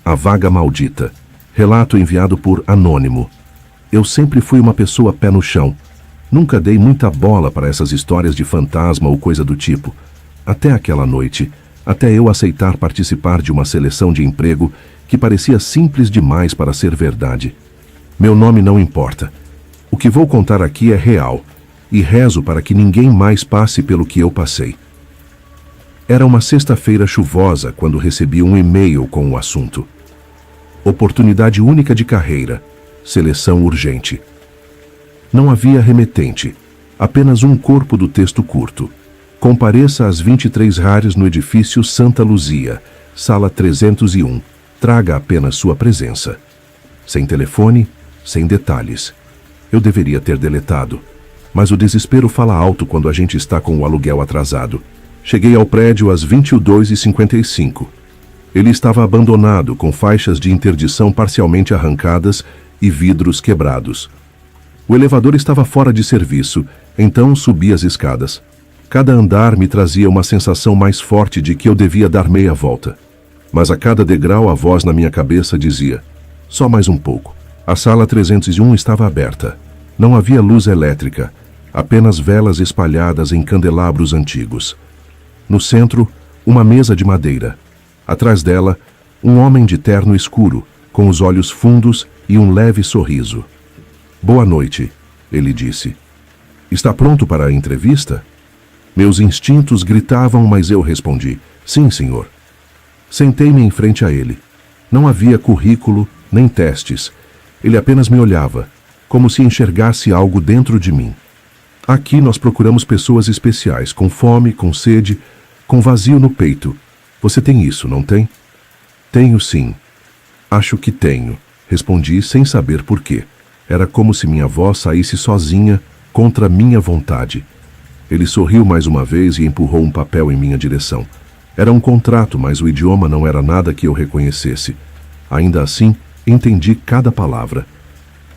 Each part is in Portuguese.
A Vaga Maldita. Relato enviado por Anônimo. Eu sempre fui uma pessoa pé no chão. Nunca dei muita bola para essas histórias de fantasma ou coisa do tipo. Até aquela noite, até eu aceitar participar de uma seleção de emprego que parecia simples demais para ser verdade. Meu nome não importa. O que vou contar aqui é real, e rezo para que ninguém mais passe pelo que eu passei. Era uma sexta-feira chuvosa quando recebi um e-mail com o assunto. Oportunidade única de carreira. Seleção urgente. Não havia remetente, apenas um corpo do texto curto. Compareça às 23h no edifício Santa Luzia, sala 301. Traga apenas sua presença. Sem telefone, sem detalhes. Eu deveria ter deletado, mas o desespero fala alto quando a gente está com o aluguel atrasado. Cheguei ao prédio às 22h55. Ele estava abandonado, com faixas de interdição parcialmente arrancadas e vidros quebrados. O elevador estava fora de serviço, então subi as escadas. Cada andar me trazia uma sensação mais forte de que eu devia dar meia volta. Mas a cada degrau a voz na minha cabeça dizia: só mais um pouco. A sala 301 estava aberta. Não havia luz elétrica, apenas velas espalhadas em candelabros antigos. No centro, uma mesa de madeira. Atrás dela, um homem de terno escuro, com os olhos fundos e um leve sorriso. Boa noite, ele disse. Está pronto para a entrevista? Meus instintos gritavam, mas eu respondi: sim, senhor. Sentei-me em frente a ele. Não havia currículo, nem testes. Ele apenas me olhava, como se enxergasse algo dentro de mim. Aqui nós procuramos pessoas especiais, com fome, com sede, com vazio no peito. Você tem isso, não tem? Tenho sim. Acho que tenho, respondi sem saber por quê. Era como se minha voz saísse sozinha, contra minha vontade. Ele sorriu mais uma vez e empurrou um papel em minha direção. Era um contrato, mas o idioma não era nada que eu reconhecesse. Ainda assim, entendi cada palavra.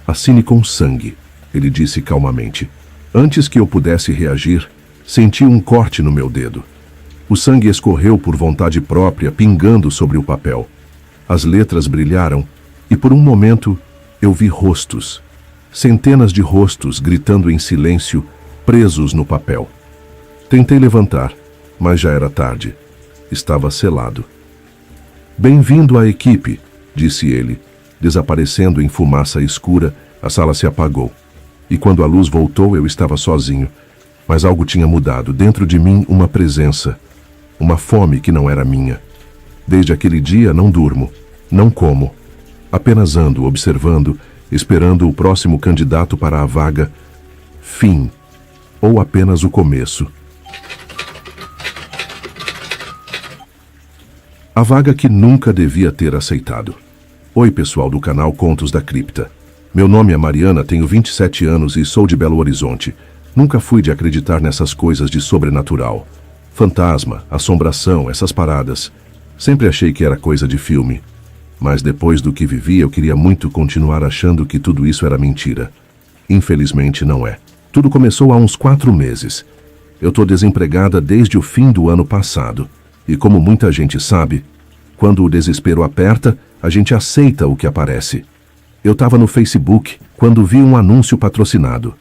Assine com sangue, ele disse calmamente. Antes que eu pudesse reagir, senti um corte no meu dedo. O sangue escorreu por vontade própria, pingando sobre o papel. As letras brilharam e por um momento eu vi rostos. Centenas de rostos gritando em silêncio, presos no papel. Tentei levantar, mas já era tarde. Estava selado. Bem-vindo à equipe, disse ele. Desaparecendo em fumaça escura, a sala se apagou. E quando a luz voltou, eu estava sozinho. Mas algo tinha mudado. Dentro de mim, uma presença. Uma fome que não era minha. Desde aquele dia, não durmo. Não como. Apenas ando, observando, esperando o próximo candidato para a vaga. Fim. Ou apenas o começo. A vaga que nunca devia ter aceitado. Oi, pessoal do canal Contos da Cripta. Meu nome é Mariana, tenho 27 anos e sou de Belo Horizonte. Nunca fui de acreditar nessas coisas de sobrenatural. Fantasma, assombração, essas paradas. Sempre achei que era coisa de filme. Mas depois do que vivi, eu queria muito continuar achando que tudo isso era mentira. Infelizmente não é. Tudo começou há uns 4 meses. Eu tô desempregada desde o fim do ano passado. E como muita gente sabe, quando o desespero aperta, a gente aceita o que aparece. Eu estava no Facebook quando vi um anúncio patrocinado.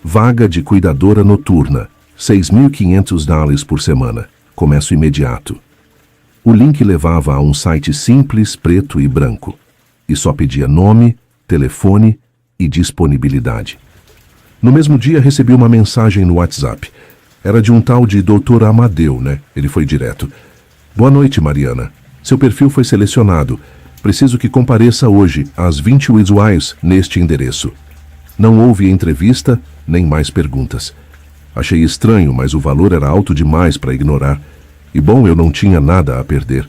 Vaga de cuidadora noturna, $6.500 por semana. Começo imediato. O link levava a um site simples, preto e branco. E só pedia nome, telefone e disponibilidade. No mesmo dia recebi uma mensagem no WhatsApp. Era de um tal de Dr. Amadeu, né? Ele foi direto. Boa noite, Mariana. Seu perfil foi selecionado. Preciso que compareça hoje, às 20 usuários, neste endereço. Não houve entrevista, nem mais perguntas. Achei estranho, mas o valor era alto demais para ignorar. E bom, eu não tinha nada a perder.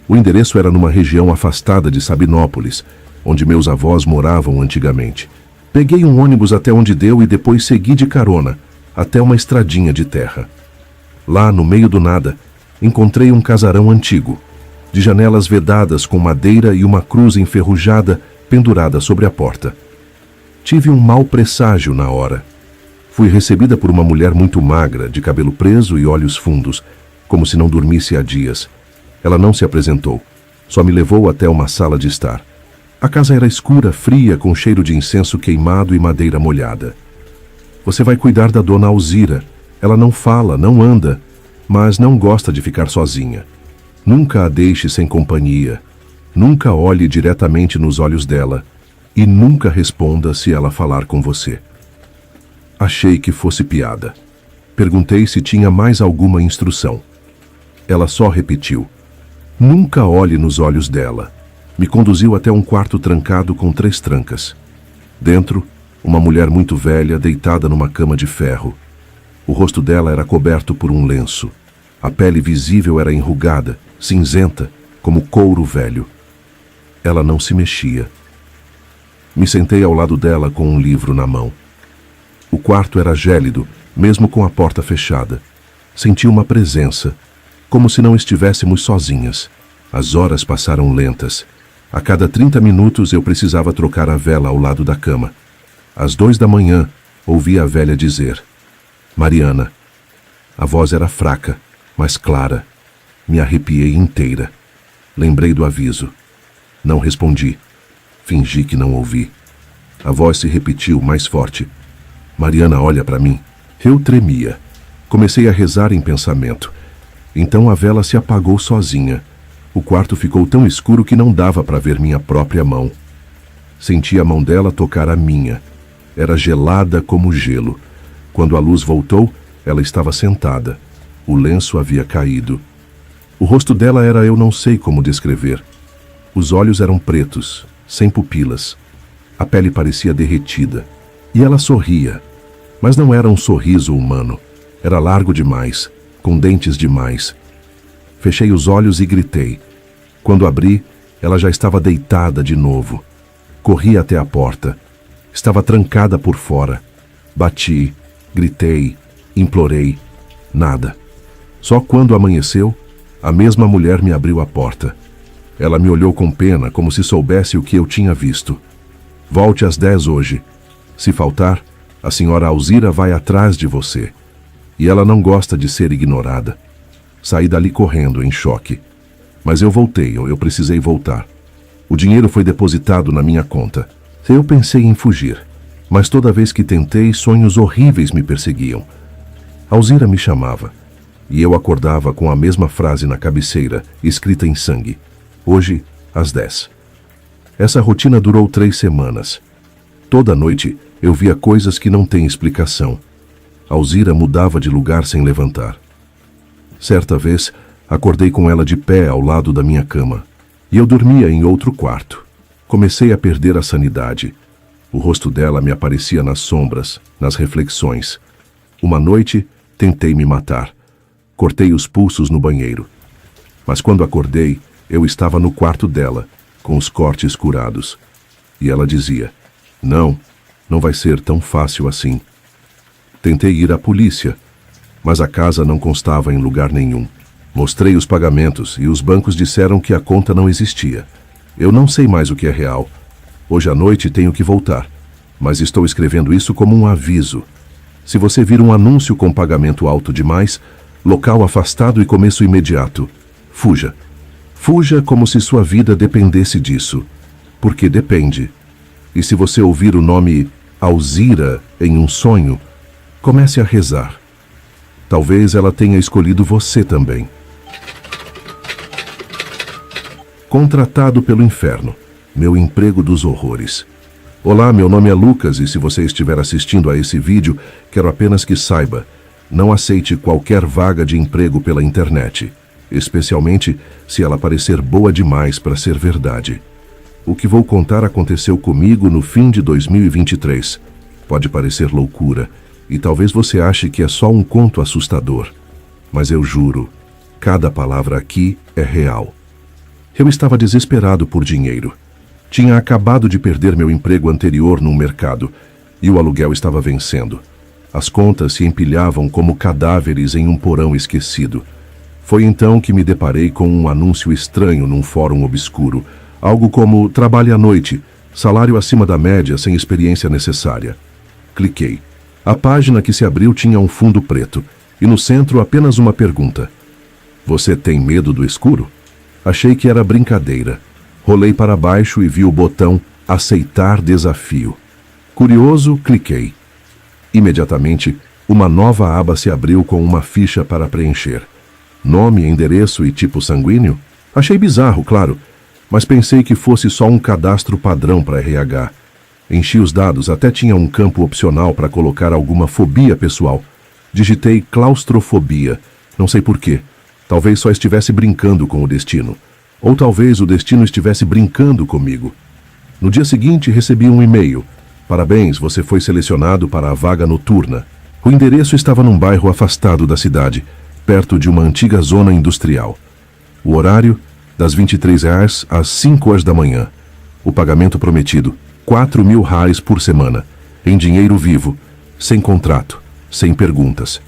O endereço era numa região afastada de Sabinópolis, onde meus avós moravam antigamente. Peguei um ônibus até onde deu e depois segui de carona, até uma estradinha de terra. Lá, no meio do nada, encontrei um casarão antigo, de janelas vedadas com madeira e uma cruz enferrujada pendurada sobre a porta. Tive um mau presságio na hora. Fui recebida por uma mulher muito magra, de cabelo preso e olhos fundos, como se não dormisse há dias. Ela não se apresentou. Só me levou até uma sala de estar. A casa era escura, fria, com cheiro de incenso queimado e madeira molhada. Você vai cuidar da dona Alzira. Ela não fala, não anda, mas não gosta de ficar sozinha. Nunca a deixe sem companhia. Nunca olhe diretamente nos olhos dela e nunca responda se ela falar com você. Achei que fosse piada. Perguntei se tinha mais alguma instrução. Ela só repetiu: nunca olhe nos olhos dela. Me conduziu até um quarto trancado com 3 trancas. Dentro, uma mulher muito velha deitada numa cama de ferro. O rosto dela era coberto por um lenço. A pele visível era enrugada, cinzenta, como couro velho. Ela não se mexia. Me sentei ao lado dela com um livro na mão. O quarto era gélido, mesmo com a porta fechada. Senti uma presença, como se não estivéssemos sozinhas. As horas passaram lentas. A cada 30 minutos eu precisava trocar a vela ao lado da cama. Às 2 da manhã, ouvi a velha dizer: Mariana. A voz era fraca, mas clara. Me arrepiei inteira. Lembrei do aviso. Não respondi. Fingi que não ouvi. A voz se repetiu mais forte. Mariana, olha para mim. Eu tremia. Comecei a rezar em pensamento. Então a vela se apagou sozinha. O quarto ficou tão escuro que não dava para ver minha própria mão. Senti a mão dela tocar a minha. Era gelada como gelo. Quando a luz voltou, ela estava sentada. O lenço havia caído. O rosto dela era eu não sei como descrever. Os olhos eram pretos, sem pupilas. A pele parecia derretida. E ela sorria. Mas não era um sorriso humano. Era largo demais, com dentes demais. Fechei os olhos e gritei. Quando abri, ela já estava deitada de novo. Corri até a porta. Estava trancada por fora. Bati, gritei, implorei. Nada. Só quando amanheceu, a mesma mulher me abriu a porta. Ela me olhou com pena, como se soubesse o que eu tinha visto. Volte às 10 hoje. Se faltar, a senhora Alzira vai atrás de você. E ela não gosta de ser ignorada. Saí dali correndo, em choque. Mas eu voltei, ou eu precisei voltar. O dinheiro foi depositado na minha conta. Eu pensei em fugir. Mas toda vez que tentei, sonhos horríveis me perseguiam. Alzira me chamava. E eu acordava com a mesma frase na cabeceira, escrita em sangue. Hoje, às 10. Essa rotina durou 3 semanas. Toda noite, eu via coisas que não têm explicação. Alzira mudava de lugar sem levantar. Certa vez, acordei com ela de pé ao lado da minha cama. E eu dormia em outro quarto. Comecei a perder a sanidade. O rosto dela me aparecia nas sombras, nas reflexões. Uma noite, tentei me matar. Cortei os pulsos no banheiro. Mas quando acordei, eu estava no quarto dela, com os cortes curados. E ela dizia: Não vai ser tão fácil assim. Tentei ir à polícia, mas a casa não constava em lugar nenhum. Mostrei os pagamentos e os bancos disseram que a conta não existia. Eu não sei mais o que é real. Hoje à noite tenho que voltar, mas estou escrevendo isso como um aviso. Se você vir um anúncio com pagamento alto demais, local afastado e começo imediato, fuja. Fuja como se sua vida dependesse disso, porque depende. E se você ouvir o nome Alzira em um sonho, comece a rezar. Talvez ela tenha escolhido você também. Contratado pelo inferno. Meu emprego dos horrores. Olá, meu nome é Lucas e se você estiver assistindo a esse vídeo, quero apenas que saiba, não aceite qualquer vaga de emprego pela internet, especialmente se ela parecer boa demais para ser verdade. O que vou contar aconteceu comigo no fim de 2023. Pode parecer loucura, e talvez você ache que é só um conto assustador. Mas eu juro, cada palavra aqui é real. Eu estava desesperado por dinheiro. Tinha acabado de perder meu emprego anterior no mercado, e o aluguel estava vencendo. As contas se empilhavam como cadáveres em um porão esquecido. Foi então que me deparei com um anúncio estranho num fórum obscuro. Algo como: trabalhe à noite, salário acima da média sem experiência necessária. Cliquei. A página que se abriu tinha um fundo preto, e no centro apenas uma pergunta: Você tem medo do escuro? Achei que era brincadeira. Rolei para baixo e vi o botão Aceitar desafio. Curioso, cliquei. Imediatamente, uma nova aba se abriu com uma ficha para preencher. Nome, endereço e tipo sanguíneo? Achei bizarro, claro, mas pensei que fosse só um cadastro padrão para RH. Enchi os dados, até tinha um campo opcional para colocar alguma fobia pessoal. Digitei claustrofobia, não sei porquê. Talvez só estivesse brincando com o destino. Ou talvez o destino estivesse brincando comigo. No dia seguinte, recebi um e-mail. Parabéns, você foi selecionado para a vaga noturna. O endereço estava num bairro afastado da cidade, perto de uma antiga zona industrial. O horário, das R$ 23 às 5 horas da manhã. O pagamento prometido, R$ 4.000 por semana, em dinheiro vivo, sem contrato, sem perguntas.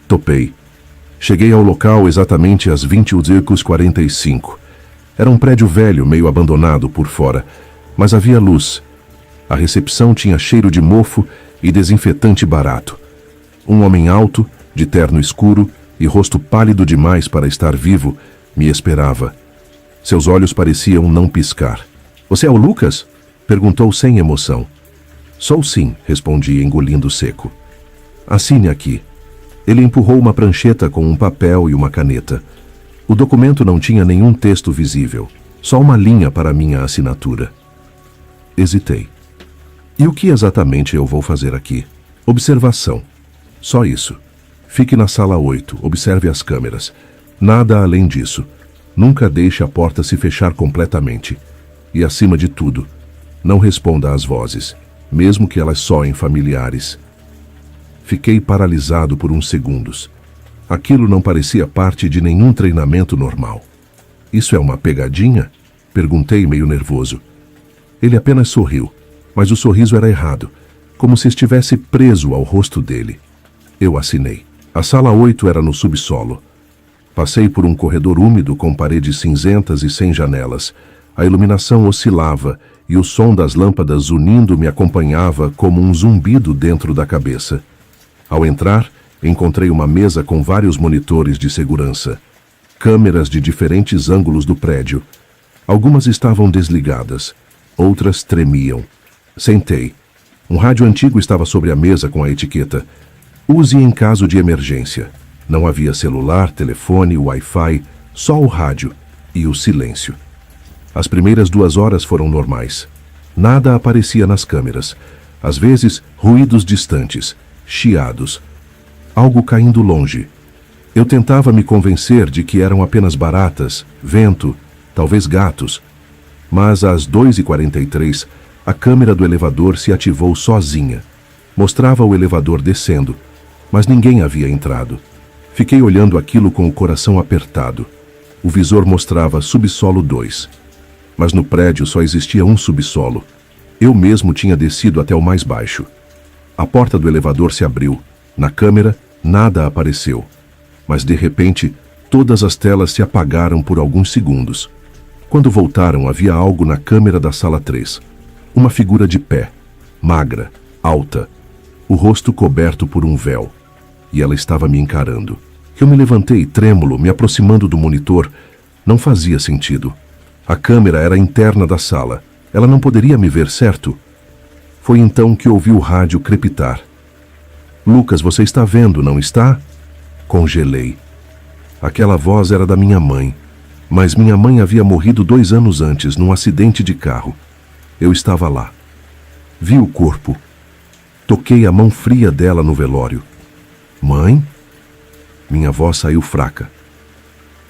Topei. Cheguei ao local exatamente às 20h45. Era um prédio velho, meio abandonado por fora, mas havia luz. A recepção tinha cheiro de mofo e desinfetante barato. Um homem alto, de terno escuro e rosto pálido demais para estar vivo, me esperava. Seus olhos pareciam não piscar. Você é o Lucas? Perguntou sem emoção. Sou sim, respondi engolindo seco. Assine aqui. Ele empurrou uma prancheta com um papel e uma caneta. O documento não tinha nenhum texto visível, só uma linha para minha assinatura. Hesitei. E o que exatamente eu vou fazer aqui? Observação. Só isso. Fique na sala 8, observe as câmeras. Nada além disso. Nunca deixe a porta se fechar completamente. E acima de tudo, não responda às vozes, mesmo que elas soem familiares. Fiquei paralisado por uns segundos. Aquilo não parecia parte de nenhum treinamento normal. Isso é uma pegadinha? Perguntei meio nervoso. Ele apenas sorriu, mas o sorriso era errado, como se estivesse preso ao rosto dele. Eu assinei. A sala 8 era no subsolo. Passei por um corredor úmido com paredes cinzentas e sem janelas. A iluminação oscilava e o som das lâmpadas unindo me acompanhava como um zumbido dentro da cabeça. Ao entrar, encontrei uma mesa com vários monitores de segurança. Câmeras de diferentes ângulos do prédio. Algumas estavam desligadas, outras tremiam. Sentei. Um rádio antigo estava sobre a mesa com a etiqueta "Use em caso de emergência". Não havia celular, telefone, Wi-Fi, só o rádio e o silêncio. As primeiras 2 horas foram normais. Nada aparecia nas câmeras. Às vezes, ruídos distantes, chiados. Algo caindo longe. Eu tentava me convencer de que eram apenas baratas, vento, talvez gatos. Mas às 2h43, a câmera do elevador se ativou sozinha. Mostrava o elevador descendo, mas ninguém havia entrado. Fiquei olhando aquilo com o coração apertado. O visor mostrava subsolo 2. Mas no prédio só existia um subsolo. Eu mesmo tinha descido até o mais baixo. A porta do elevador se abriu. Na câmera, nada apareceu. Mas de repente, todas as telas se apagaram por alguns segundos. Quando voltaram, havia algo na câmera da sala 3. Uma figura de pé, magra, alta, o rosto coberto por um véu. E ela estava me encarando. Eu me levantei, trêmulo, me aproximando do monitor. Não fazia sentido. A câmera era interna da sala. Ela não poderia me ver, certo? Foi então que ouvi o rádio crepitar. "Lucas, você está vendo, não está?" Congelei. Aquela voz era da minha mãe. Mas minha mãe havia morrido 2 anos antes, num acidente de carro. Eu estava lá. Vi o corpo. Toquei a mão fria dela no velório. "Mãe?" Minha voz saiu fraca.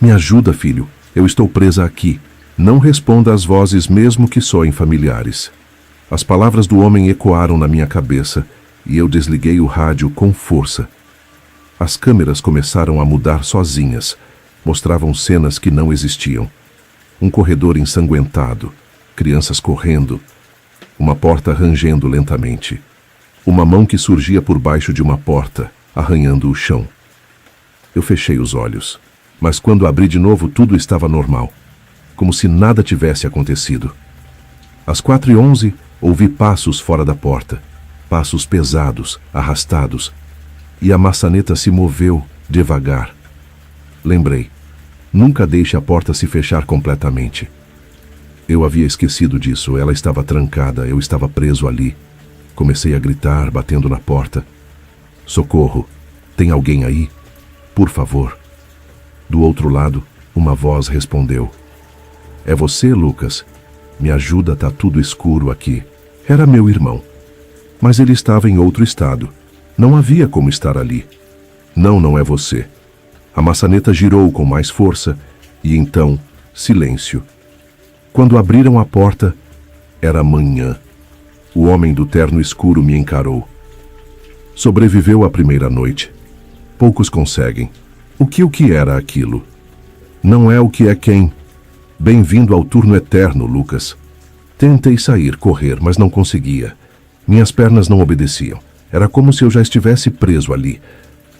"Me ajuda, filho. Eu estou presa aqui. Não responda às vozes mesmo que soem familiares." As palavras do homem ecoaram na minha cabeça e eu desliguei o rádio com força. As câmeras começaram a mudar sozinhas. Mostravam cenas que não existiam. Um corredor ensanguentado, crianças correndo, uma porta rangendo lentamente. Uma mão que surgia por baixo de uma porta, arranhando o chão. Eu fechei os olhos, mas quando abri de novo tudo estava normal, como se nada tivesse acontecido. Às 4h11, ouvi passos fora da porta, passos pesados, arrastados, e a maçaneta se moveu devagar. Lembrei. Nunca deixe a porta se fechar completamente. Eu havia esquecido disso. Ela estava trancada, eu estava preso ali. Comecei a gritar, batendo na porta. Socorro! Tem alguém aí? Por favor. Do outro lado, uma voz respondeu. É você, Lucas? Me ajuda, tá tudo escuro aqui. Era meu irmão. Mas ele estava em outro estado. Não havia como estar ali. Não, não é você. A maçaneta girou com mais força e então, silêncio. Quando abriram a porta, era manhã. O homem do terno escuro me encarou. Sobreviveu à primeira noite. Poucos conseguem. O que era aquilo? Não é o que é quem. Bem-vindo ao turno eterno, Lucas. Tentei sair, correr, mas não conseguia. Minhas pernas não obedeciam. Era como se eu já estivesse preso ali.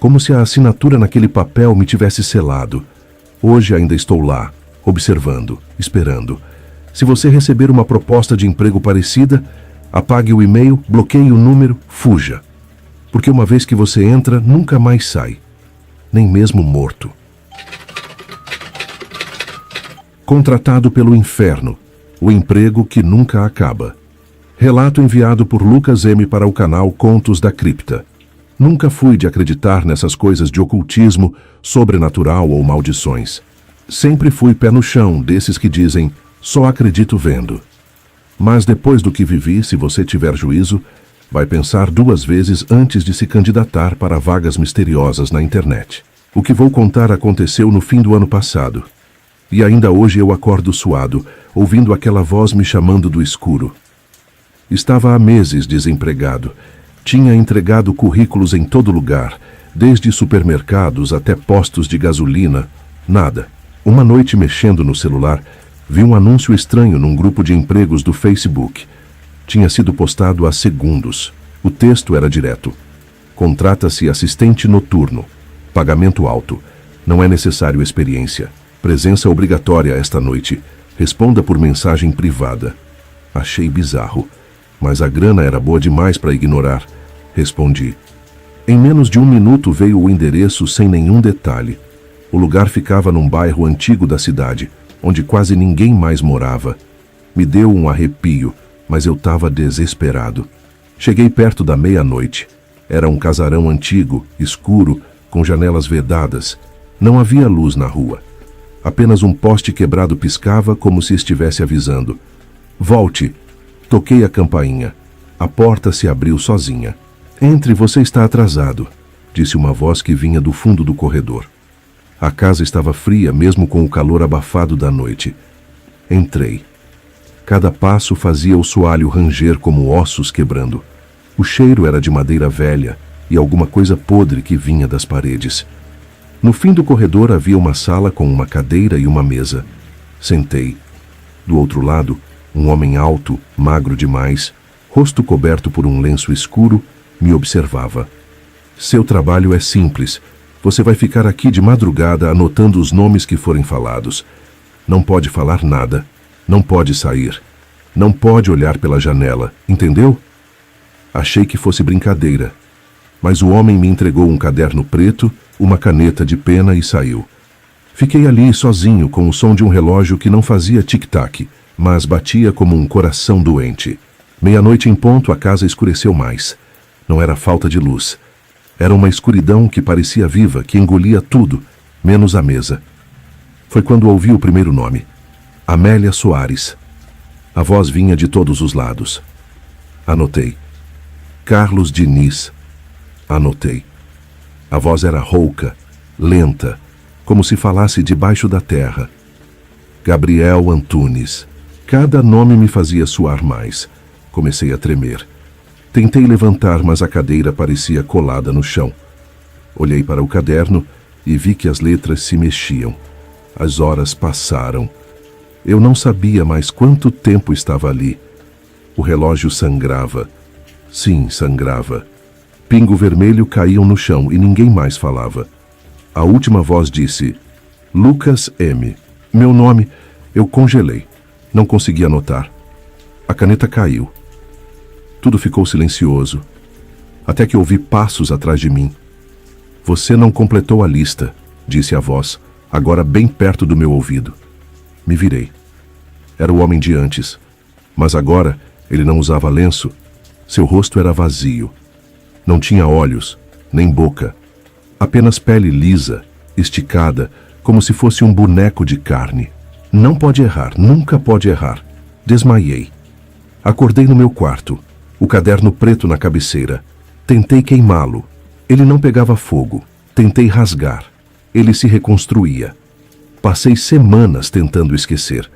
Como se a assinatura naquele papel me tivesse selado. Hoje ainda estou lá, observando, esperando. Se você receber uma proposta de emprego parecida, apague o e-mail, bloqueie o número, fuja. Porque uma vez que você entra, nunca mais sai. Nem mesmo morto. Contratado pelo inferno. O emprego que nunca acaba. Relato enviado por Lucas M. para o canal Contos da Cripta. Nunca fui de acreditar nessas coisas de ocultismo, sobrenatural ou maldições. Sempre fui pé no chão, desses que dizem, só acredito vendo. Mas depois do que vivi, se você tiver juízo, vai pensar 2 vezes antes de se candidatar para vagas misteriosas na internet. O que vou contar aconteceu no fim do ano passado. E ainda hoje eu acordo suado, ouvindo aquela voz me chamando do escuro. Estava há meses desempregado. Tinha entregado currículos em todo lugar, desde supermercados até postos de gasolina. Nada. Uma noite, mexendo no celular, vi um anúncio estranho num grupo de empregos do Facebook. Tinha sido postado há segundos. O texto era direto. Contrata-se assistente noturno. Pagamento alto. Não é necessário experiência. Presença obrigatória esta noite. Responda por mensagem privada. Achei bizarro. Mas a grana era boa demais para ignorar. Respondi. Em menos de 1 minuto veio o endereço sem nenhum detalhe. O lugar ficava num bairro antigo da cidade, onde quase ninguém mais morava. Me deu um arrepio, mas eu estava desesperado. Cheguei perto da meia-noite. Era um casarão antigo, escuro, com janelas vedadas. Não havia luz na rua. Apenas um poste quebrado piscava como se estivesse avisando. Volte! Toquei a campainha. A porta se abriu sozinha. Entre, você está atrasado, disse uma voz que vinha do fundo do corredor. A casa estava fria, mesmo com o calor abafado da noite. Entrei. Cada passo fazia o soalho ranger como ossos quebrando. O cheiro era de madeira velha e alguma coisa podre que vinha das paredes. No fim do corredor havia uma sala com uma cadeira e uma mesa. Sentei. Do outro lado, um homem alto, magro demais, rosto coberto por um lenço escuro, me observava. Seu trabalho é simples. Você vai ficar aqui de madrugada anotando os nomes que forem falados. Não pode falar nada. Não pode sair. Não pode olhar pela janela. Entendeu? Achei que fosse brincadeira. Mas o homem me entregou um caderno preto, uma caneta de pena e saiu. Fiquei ali sozinho com o som de um relógio que não fazia tic-tac, mas batia como um coração doente. Meia-noite em ponto, a casa escureceu mais. Não era falta de luz. Era uma escuridão que parecia viva, que engolia tudo, menos a mesa. Foi quando ouvi o primeiro nome. Amélia Soares. A voz vinha de todos os lados. Anotei. Carlos Diniz. Anotei. A voz era rouca, lenta, como se falasse debaixo da terra. Gabriel Antunes. Cada nome me fazia suar mais. Comecei a tremer. Tentei levantar, mas a cadeira parecia colada no chão. Olhei para o caderno e vi que as letras se mexiam. As horas passaram. Eu não sabia mais quanto tempo estava ali. O relógio sangrava. Sim, sangrava. Pingo vermelho caíam no chão e ninguém mais falava. A última voz disse, Lucas M. Meu nome, eu congelei. Não consegui anotar. A caneta caiu. Tudo ficou silencioso, até que ouvi passos atrás de mim. Você não completou a lista, disse a voz, agora bem perto do meu ouvido. Me virei. Era o homem de antes, mas agora ele não usava lenço. Seu rosto era vazio. Não tinha olhos, nem boca. Apenas pele lisa, esticada, como se fosse um boneco de carne. Não pode errar, nunca pode errar. Desmaiei. Acordei no meu quarto, o caderno preto na cabeceira. Tentei queimá-lo. Ele não pegava fogo. Tentei rasgar. Ele se reconstruía. Passei semanas tentando esquecer,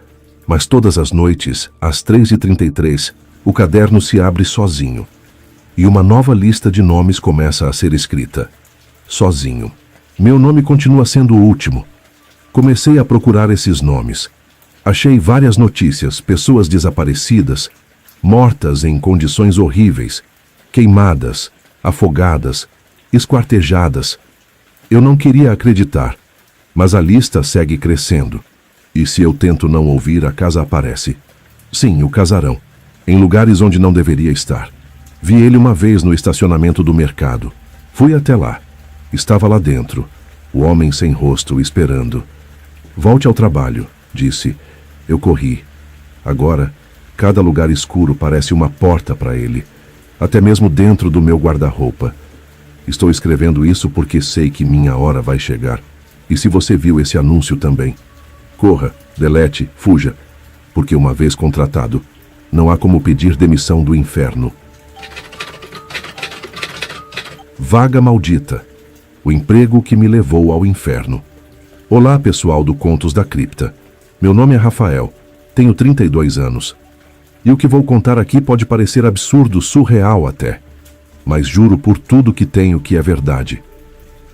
mas todas as noites, às 3h33, o caderno se abre sozinho. E uma nova lista de nomes começa a ser escrita. Sozinho. Meu nome continua sendo o último. Comecei a procurar esses nomes. Achei várias notícias, pessoas desaparecidas, mortas em condições horríveis, queimadas, afogadas, esquartejadas. Eu não queria acreditar, mas a lista segue crescendo. E se eu tento não ouvir, a casa aparece. Sim, o casarão. Em lugares onde não deveria estar. Vi ele uma vez no estacionamento do mercado. Fui até lá. Estava lá dentro, o homem sem rosto, esperando. Volte ao trabalho, disse. Eu corri. Agora, cada lugar escuro parece uma porta para ele. Até mesmo dentro do meu guarda-roupa. Estou escrevendo isso porque sei que minha hora vai chegar. E se você viu esse anúncio também, corra, delete, fuja. Porque uma vez contratado, não há como pedir demissão do inferno. Vaga maldita. O emprego que me levou ao inferno. Olá, pessoal do Contos da Cripta. Meu nome é Rafael. Tenho 32 anos. E o que vou contar aqui pode parecer absurdo, surreal até. Mas juro por tudo que tenho que é verdade.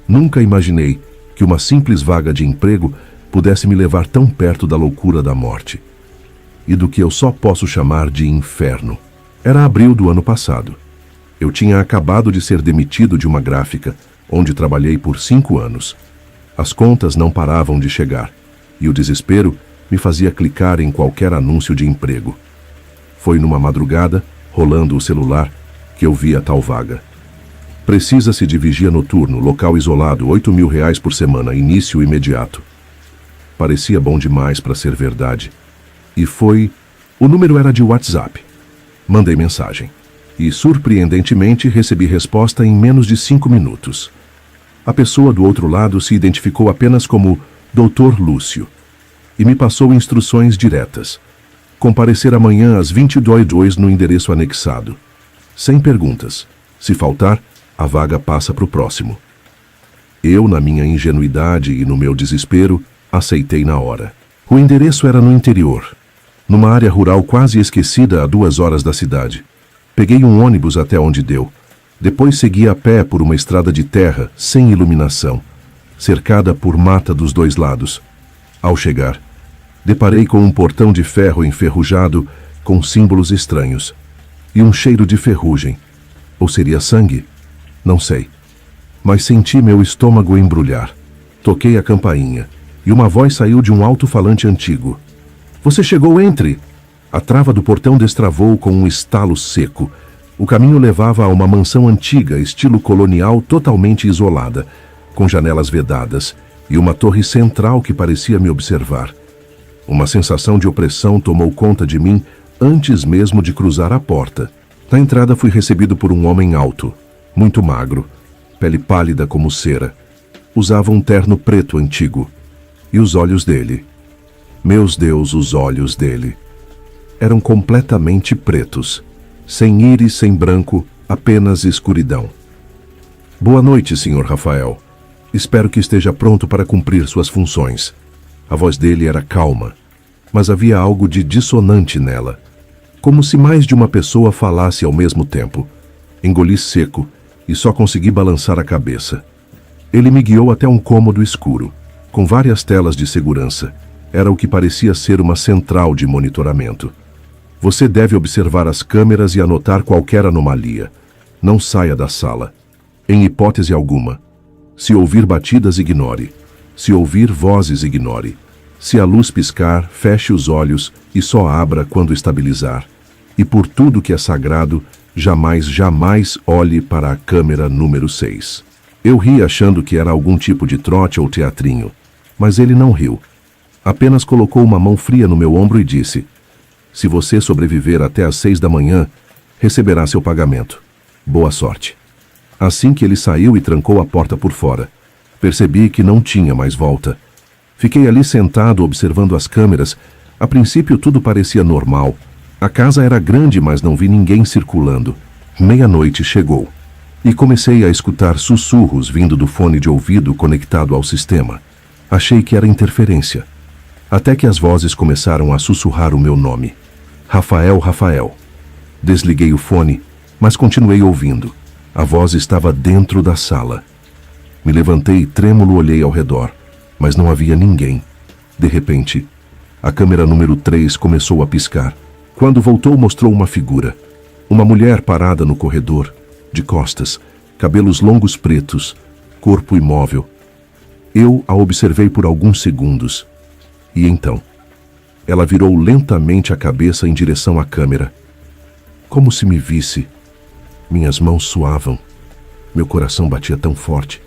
Nunca imaginei que uma simples vaga de emprego pudesse me levar tão perto da loucura da morte. E do que eu só posso chamar de inferno. Era abril do ano passado. Eu tinha acabado de ser demitido de uma gráfica, onde trabalhei por 5 anos. As contas não paravam de chegar, e o desespero me fazia clicar em qualquer anúncio de emprego. Foi numa madrugada, rolando o celular, que eu vi a tal vaga. Precisa-se de vigia noturno, local isolado, R$ 8.000 por semana, início imediato. Parecia bom demais para ser verdade. E foi... O número era de WhatsApp. Mandei mensagem. E, surpreendentemente, recebi resposta em menos de 5 minutos. A pessoa do outro lado se identificou apenas como Dr. Lúcio e me passou instruções diretas. Comparecer amanhã às 22h no endereço anexado. Sem perguntas. Se faltar, a vaga passa para o próximo. Eu, na minha ingenuidade e no meu desespero, aceitei na hora. O endereço era no interior, numa área rural quase esquecida a 2 horas da cidade. Peguei um ônibus até onde deu. Depois segui a pé por uma estrada de terra, sem iluminação, cercada por mata dos 2 lados. Ao chegar, deparei com um portão de ferro enferrujado com símbolos estranhos. E um cheiro de ferrugem. Ou seria sangue? Não sei. Mas senti meu estômago embrulhar. Toquei a campainha, e uma voz saiu de um alto-falante antigo. Você chegou, entre! A trava do portão destravou com um estalo seco. O caminho levava a uma mansão antiga, estilo colonial, totalmente isolada, com janelas vedadas, e uma torre central que parecia me observar. Uma sensação de opressão tomou conta de mim antes mesmo de cruzar a porta. Na entrada fui recebido por um homem alto, muito magro, pele pálida como cera. Usava um terno preto antigo. E os olhos dele. Meus Deus, os olhos dele. Eram completamente pretos. Sem íris, sem branco, apenas escuridão. Boa noite, Sr. Rafael. Espero que esteja pronto para cumprir suas funções. A voz dele era calma, mas havia algo de dissonante nela. Como se mais de uma pessoa falasse ao mesmo tempo. Engoli seco e só consegui balançar a cabeça. Ele me guiou até um cômodo escuro, com várias telas de segurança. Era o que parecia ser uma central de monitoramento. Você deve observar as câmeras e anotar qualquer anomalia. Não saia da sala. Em hipótese alguma. Se ouvir batidas, ignore. Se ouvir vozes, ignore. Se a luz piscar, feche os olhos e só abra quando estabilizar. E por tudo que é sagrado, jamais, jamais olhe para a câmera número 6. Eu ri achando que era algum tipo de trote ou teatrinho. Mas ele não riu. Apenas colocou uma mão fria no meu ombro e disse: se você sobreviver até às 6 da manhã, receberá seu pagamento. Boa sorte. Assim que ele saiu e trancou a porta por fora, percebi que não tinha mais volta. Fiquei ali sentado observando as câmeras. A princípio tudo parecia normal. A casa era grande, mas não vi ninguém circulando. Meia-noite chegou e comecei a escutar sussurros vindo do fone de ouvido conectado ao sistema. Achei que era interferência. Até que as vozes começaram a sussurrar o meu nome. Rafael, Rafael. Desliguei o fone, mas continuei ouvindo. A voz estava dentro da sala. Me levantei e trêmulo olhei ao redor, mas não havia ninguém. De repente, a câmera número 3 começou a piscar. Quando voltou, mostrou uma figura. Uma mulher parada no corredor, de costas, cabelos longos pretos, corpo imóvel. Eu a observei por alguns segundos. E então, ela virou lentamente a cabeça em direção à câmera. Como se me visse. Minhas mãos suavam. Meu coração batia tão forte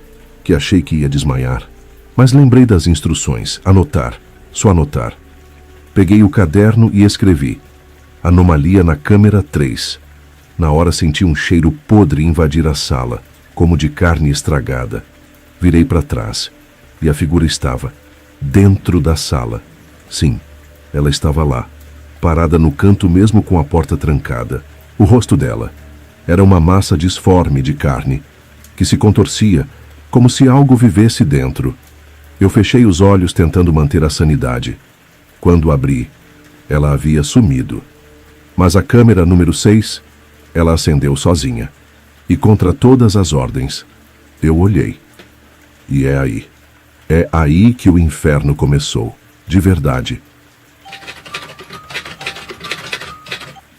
que achei que ia desmaiar. Mas lembrei das instruções. Anotar. Só anotar. Peguei o caderno e escrevi: anomalia na câmera 3. Na hora senti um cheiro podre invadir a sala, como de carne estragada. Virei para trás e a figura estava dentro da sala. Sim, ela estava lá, parada no canto mesmo com a porta trancada. O rosto dela era uma massa disforme de carne, que se contorcia, como se algo vivesse dentro. Eu fechei os olhos tentando manter a sanidade. Quando abri, ela havia sumido. Mas a câmera número 6, ela acendeu sozinha. E contra todas as ordens, eu olhei. E é aí. É aí que o inferno começou. De verdade.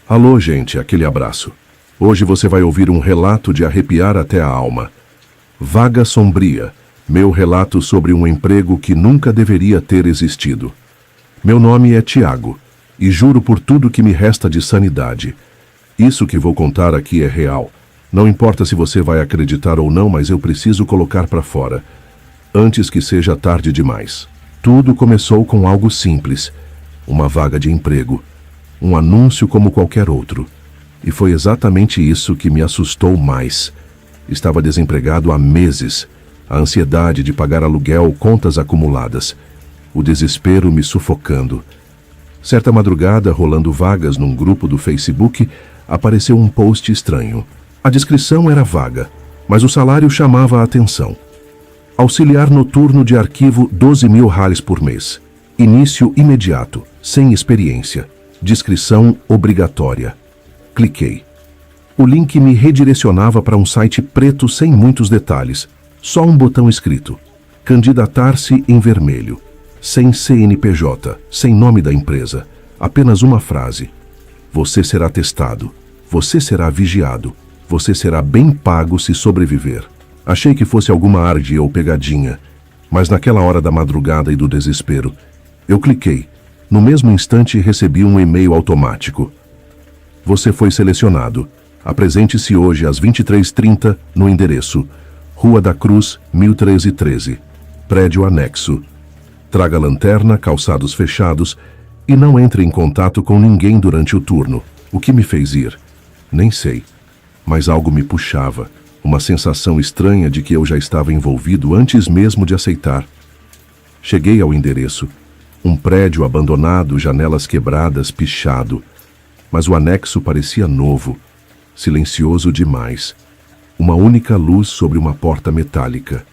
Alô, gente, aquele abraço. Hoje você vai ouvir um relato de arrepiar até a alma. Vaga Sombria, meu relato sobre um emprego que nunca deveria ter existido. Meu nome é Tiago, e juro por tudo que me resta de sanidade. Isso que vou contar aqui é real. Não importa se você vai acreditar ou não, mas eu preciso colocar para fora, antes que seja tarde demais. Tudo começou com algo simples, uma vaga de emprego, um anúncio como qualquer outro. E foi exatamente isso que me assustou mais. Estava desempregado há meses, a ansiedade de pagar aluguel, contas acumuladas, o desespero me sufocando. Certa madrugada, rolando vagas num grupo do Facebook, apareceu um post estranho. A descrição era vaga, mas o salário chamava a atenção. Auxiliar noturno de arquivo, 12.000 reais por mês. Início imediato, sem experiência. Descrição obrigatória. Cliquei. O link me redirecionava para um site preto sem muitos detalhes. Só um botão escrito: candidatar-se em vermelho. Sem CNPJ, sem nome da empresa. Apenas uma frase: você será testado. Você será vigiado. Você será bem pago se sobreviver. Achei que fosse alguma arde ou pegadinha, mas naquela hora da madrugada e do desespero, eu cliquei. No mesmo instante recebi um e-mail automático. Você foi selecionado. Apresente-se hoje às 23h30 no endereço Rua da Cruz, 1013, prédio anexo. Traga lanterna, calçados fechados e não entre em contato com ninguém durante o turno. O que me fez ir? Nem sei. Mas algo me puxava. Uma sensação estranha de que eu já estava envolvido antes mesmo de aceitar. Cheguei ao endereço. Um prédio abandonado, janelas quebradas, pichado. Mas o anexo parecia novo, silencioso demais. Uma única luz sobre uma porta metálica.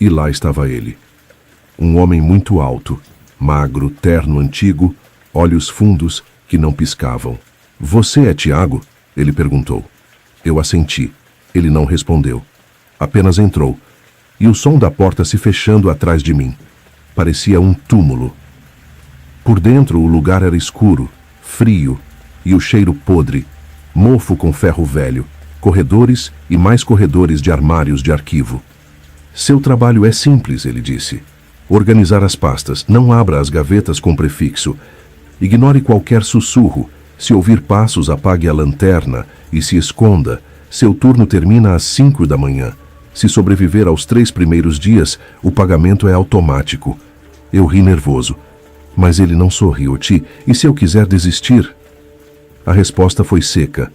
E lá estava ele. Um homem muito alto, magro, terno antigo, olhos fundos que não piscavam. Você é Tiago? Ele perguntou. Eu assenti. Ele não respondeu. Apenas entrou. E o som da porta se fechando atrás de mim. Parecia um túmulo. Por dentro o lugar era escuro, frio, e o cheiro podre, mofo com ferro velho, corredores e mais corredores de armários de arquivo. Seu trabalho é simples, ele disse. Organizar as pastas, não abra as gavetas com prefixo. Ignore qualquer sussurro. Se ouvir passos, apague a lanterna e se esconda. Seu turno termina às 5 da manhã. Se sobreviver aos 3 primeiros dias, o pagamento é automático. Eu ri nervoso. Mas ele não sorriu, Ti. E se eu quiser desistir? A resposta foi seca.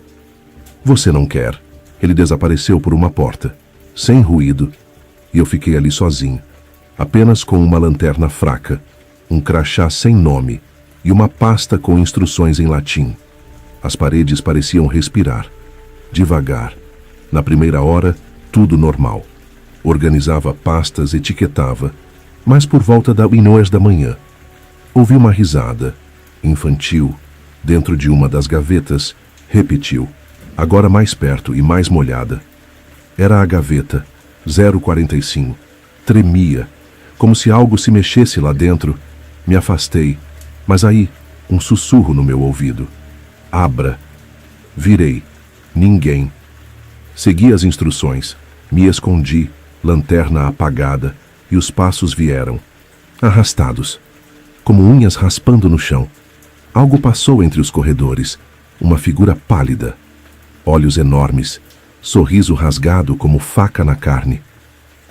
Você não quer. Ele desapareceu por uma porta, sem ruído, e eu fiquei ali sozinho, apenas com uma lanterna fraca, um crachá sem nome e uma pasta com instruções em latim. As paredes pareciam respirar. Devagar. Na primeira hora, tudo normal. Organizava pastas, etiquetava, mas por volta da 1h da manhã, ouvi uma risada, infantil, dentro de uma das gavetas, repetiu, agora mais perto e mais molhada. Era a gaveta, 045. Tremia, como se algo se mexesse lá dentro. Me afastei, mas aí, um sussurro no meu ouvido. Abra. Virei. Ninguém. Segui as instruções. Me escondi, lanterna apagada, e os passos vieram. Arrastados. Como unhas raspando no chão. Algo passou entre os corredores. Uma figura pálida. Olhos enormes. Sorriso rasgado como faca na carne.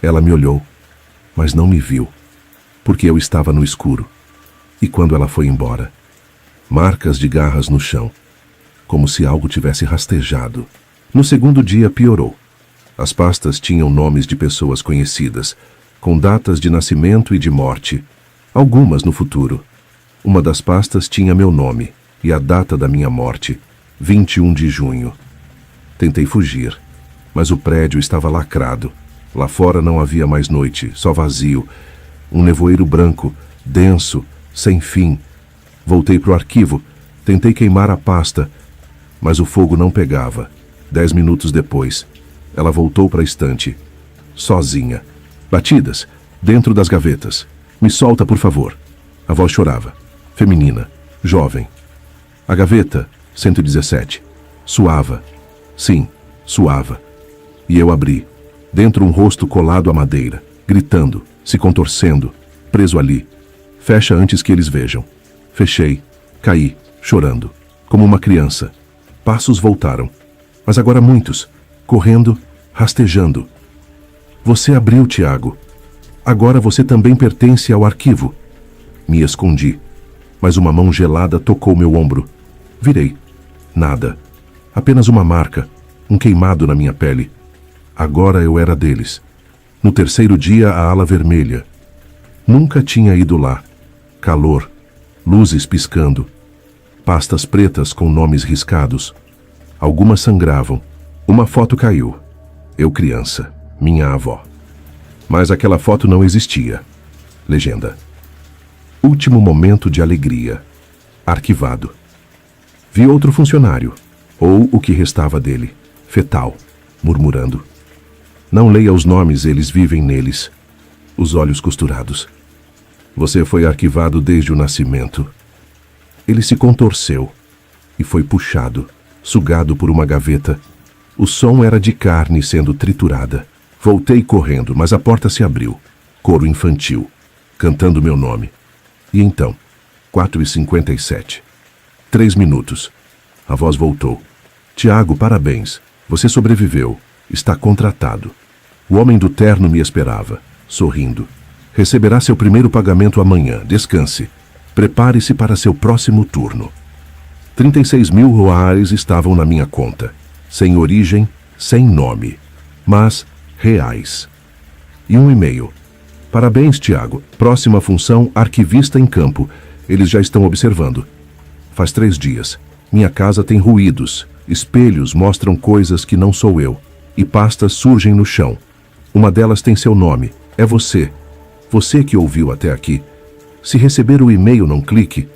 Ela me olhou, mas não me viu, porque eu estava no escuro. E quando ela foi embora, marcas de garras no chão, como se algo tivesse rastejado. No segundo dia piorou. As pastas tinham nomes de pessoas conhecidas, com datas de nascimento e de morte, algumas no futuro. Uma das pastas tinha meu nome e a data da minha morte, 21 de junho. Tentei fugir, mas o prédio estava lacrado. Lá fora não havia mais noite, só vazio. Um nevoeiro branco, denso, sem fim. Voltei para o arquivo, tentei queimar a pasta, mas o fogo não pegava. 10 minutos depois, ela voltou para a estante, sozinha. Batidas, dentro das gavetas. Me solta, por favor. A voz chorava. Feminina, jovem. A gaveta, 117. Suava. Sim, suava. E eu abri. Dentro um rosto colado à madeira, gritando, se contorcendo, preso ali. Fecha antes que eles vejam. Fechei. Caí, chorando, como uma criança. Passos voltaram. Mas agora muitos, correndo, rastejando. Você abriu, Tiago. Agora você também pertence ao arquivo. Me escondi, mas uma mão gelada tocou meu ombro. Virei. Nada. Apenas uma marca, um queimado na minha pele. Agora eu era deles. No terceiro dia, a ala vermelha. Nunca tinha ido lá. Calor, luzes piscando, pastas pretas com nomes riscados. Algumas sangravam. Uma foto caiu. Eu criança, minha avó. Mas aquela foto não existia. Legenda. Último momento de alegria. Arquivado. Vi outro funcionário, ou o que restava dele, fetal, murmurando. Não leia os nomes, eles vivem neles. Os olhos costurados. Você foi arquivado desde o nascimento. Ele se contorceu e foi puxado, sugado por uma gaveta. O som era de carne sendo triturada. Voltei correndo, mas a porta se abriu. Coro infantil, cantando meu nome. E então, 4h57. 3 minutos. A voz voltou. Tiago, parabéns. Você sobreviveu. Está contratado. O homem do terno me esperava, sorrindo. Receberá seu primeiro pagamento amanhã. Descanse. Prepare-se para seu próximo turno. 36.000 roares estavam na minha conta. Sem origem, sem nome. Mas reais. E um e-mail. Parabéns, Tiago. Próxima função, arquivista em campo. Eles já estão observando. Faz 3 dias. Minha casa tem ruídos. Espelhos mostram coisas que não sou eu. E pastas surgem no chão. Uma delas tem seu nome. É você. Você que ouviu até aqui. Se receber o e-mail, não clique.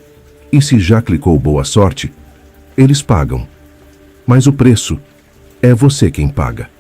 E se já clicou, boa sorte. Eles pagam. Mas o preço é você quem paga.